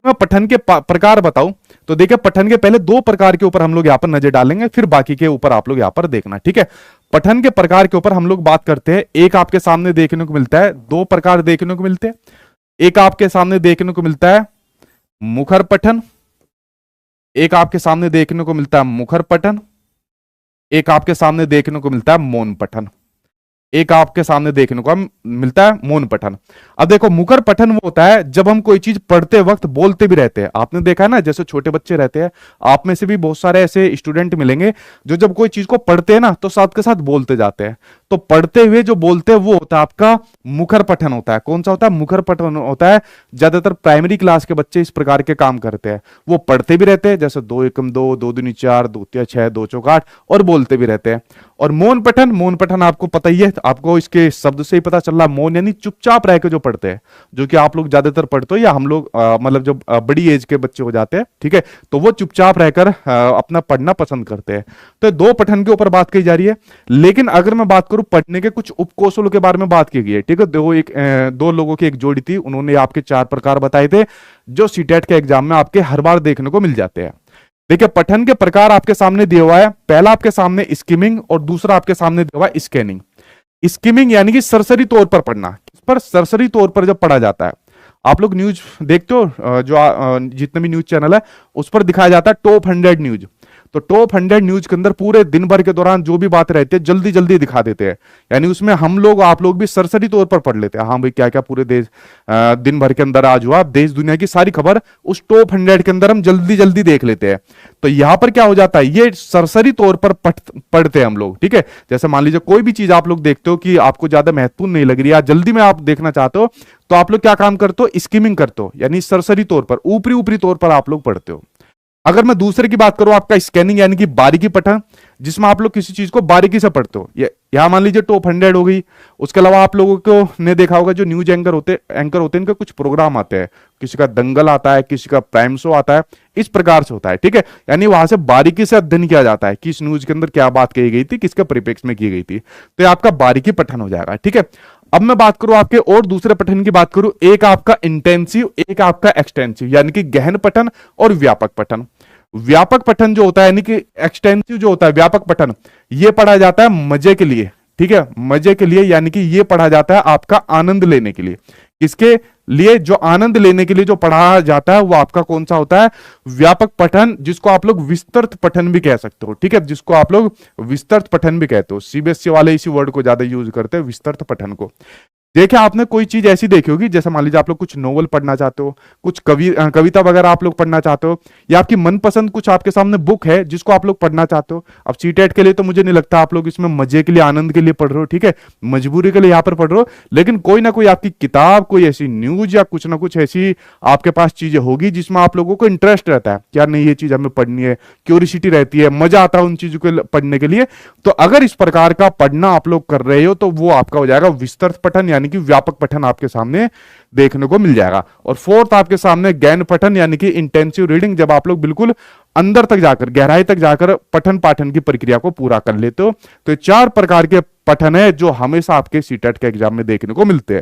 मैं पठन के प्रकार बताऊं तो देखिए, पठन के पहले दो प्रकार के ऊपर हम लोग यहां पर नजर डालेंगे, फिर बाकी के ऊपर आप लोग यहां पर देखना, ठीक है। पठन के प्रकार के ऊपर हम लोग बात करते हैं। एक आपके सामने देखने को मिलता है, दो प्रकार देखने को मिलते हैं। एक आपके सामने देखने को मिलता है मुखर पठन, एक आपके सामने देखने को मिलता है मुखर पठन, एक आपके सामने देखने को मिलता है मौन पठन, एक आपके सामने देखने को मिलता है मौन पठन। अब देखो, मुखर पठन वो होता है जब हम कोई चीज पढ़ते वक्त बोलते भी रहते हैं। आपने देखा है ना, जैसे छोटे बच्चे रहते हैं, आप में से भी बहुत सारे ऐसे स्टूडेंट मिलेंगे जो जब कोई चीज को पढ़ते हैं ना तो साथ के साथ बोलते जाते हैं। तो पढ़ते हुए जो बोलते हैं वो होता है आपका मुखर पठन होता है। कौन सा होता है? मुखर पठन होता है। ज्यादातर प्राइमरी क्लास के बच्चे इस प्रकार के काम करते हैं, वो पढ़ते भी रहते हैं, जैसे 2 एकम 2, 2 दूनी 4, 2 तिया 6, 2 चौक 8, और बोलते भी रहते हैं। और मौन पठन, मौन पठन आपको पता ही है, आपको इसके शब्द से ही पता चल रहा है। मौन यानी चुपचाप रह के जो पढ़ते हैं, जो कि आप लोग ज्यादातर पढ़ते हो, या हम लोग मतलब जो बड़ी एज के बच्चे हो जाते हैं, ठीक है, तो वो चुपचाप रहकर अपना पढ़ना पसंद करते हैं। तो दो पठन के ऊपर बात की जा रही है। लेकिन अगर मैं बात करूं पढ़ने के कुछ उपकौशलों के बारे में बात की गई है, ठीक है। दो लोगों की एक जोड़ी थी, उन्होंने आपके 4 प्रकार बताए थे जो सीटेट के एग्जाम में आपके हर बार देखने को मिल जाते हैं। देखिए, पठन के प्रकार आपके सामने दिया हुआ है। पहला आपके सामने स्किमिंग और दूसरा आपके सामने दिया हुआ है स्कैनिंग। स्किमिंग यानी कि सरसरी तौर पर पढ़ना। किस पर? सरसरी तौर पर जब पढ़ा जाता है। आप लोग न्यूज देखते हो, जितने भी न्यूज चैनल है उस पर दिखाया जाता है टॉप 100 न्यूज। तो टॉप 100 न्यूज के अंदर पूरे दिन भर के दौरान जो भी बात रहती है जल्दी जल्दी दिखा देते हैं। यानी उसमें हम लोग, आप लोग भी सरसरी तौर पर पढ़ लेते हैं, हाँ भाई क्या क्या पूरे देश दिन भर के अंदर आज हुआ, देश दुनिया की सारी खबर उस टॉप 100 के अंदर हम जल्दी जल्दी देख लेते हैं। तो यहां पर क्या हो जाता है, ये सरसरी तौर पर पढ़ते हैं हम लोग, ठीक है। जैसे मान लीजिए कोई भी चीज आप लोग देखते हो कि आपको ज्यादा महत्वपूर्ण नहीं लग रही है, जल्दी में आप देखना चाहते हो, तो आप लोग क्या काम करते हो? स्किमिंग करते हो, यानी सरसरी तौर पर, ऊपरी ऊपरी तौर पर आप लोग पढ़ते हो। अगर मैं दूसरे की बात करूं, आपका स्कैनिंग यानी कि बारीकी पठन, जिसमें आप लोग किसी चीज को बारीकी से पढ़ते हो। यहां मान लीजिए टॉप 100 हो गई। उसके अलावा आप लोगों को ने देखा होगा जो न्यूज एंकर होते हैं, इनका कुछ प्रोग्राम आते हैं, किसी का दंगल आता है, किसी का प्राइम शो आता है, इस प्रकार से होता है, ठीक है। यानी वहां से बारीकी से अध्ययन किया जाता है कि इस न्यूज के अंदर क्या बात कही गई थी, किसके परिप्रेक्ष्य में की गई थी। तो ये आपका बारीकी पठन हो जाएगा, ठीक है। अब मैं बात करूं आपके और दूसरे पठन की बात करूं, एक आपका इंटेंसिव, एक आपका एक्सटेंसिव, यानी कि गहन पठन और व्यापक पठन। व्यापक पठन जो होता है, यानी कि एक्सटेंसिव जो होता है, व्यापक पठन, ये पढ़ा जाता है मजे के लिए, ठीक है, मजे के लिए, यानी कि ये पढ़ा जाता है आपका आनंद लेने के लिए। किसके लिए? जो आनंद लेने के लिए जो पढ़ा जाता है वो आपका कौन सा होता है? व्यापक पठन, जिसको आप लोग विस्तृत पठन भी कह सकते हो, ठीक है, जिसको आप लोग विस्तृत पठन भी कहते हो। सीबीएसई वाले इसी वर्ड को ज्यादा यूज करते हैं, विस्तृत पठन को। देखिए, आपने कोई चीज ऐसी देखी होगी, जैसे मान लीजिए आप लोग कुछ नोवेल पढ़ना चाहते हो, कुछ कविता वगैरह आप लोग पढ़ना चाहते हो, या आपकी मनपसंद कुछ आपके सामने बुक है जिसको आप लोग पढ़ना चाहते हो। अब सीटेट के लिए तो मुझे नहीं लगता आप लोग इसमें मजे के लिए, आनंद के लिए पढ़ रहे हो, ठीक है, मजबूरी के लिए यहां पर पढ़ रहे हो। लेकिन कोई ना कोई आपकी किताब, कोई ऐसी न्यूज या कुछ ना कुछ ऐसी आपके पास चीजें होगी जिसमें आप लोगों को इंटरेस्ट रहता है, क्या नहीं ये चीज हमें पढ़नी है, क्यूरियोसिटी रहती है, मजा आता है उन चीजों को पढ़ने के लिए। तो अगर इस प्रकार का पढ़ना आप लोग कर रहे हो तो वो आपका हो जाएगा विस्तृत पठन, यानी कि व्यापक पठन आपके सामने देखने को मिल जाएगा। और फोर्थ आपके सामने गहन पठन, यानी कि इंटेंसिव रीडिंग, जब आप लोग बिल्कुल अंदर तक जाकर, गहराई तक जाकर पठन पाठन की प्रक्रिया को पूरा कर लेते हो। तो 4 प्रकार के पठन है जो हमेशा आपके सीटेट के एग्जाम में देखने को मिलते हैं।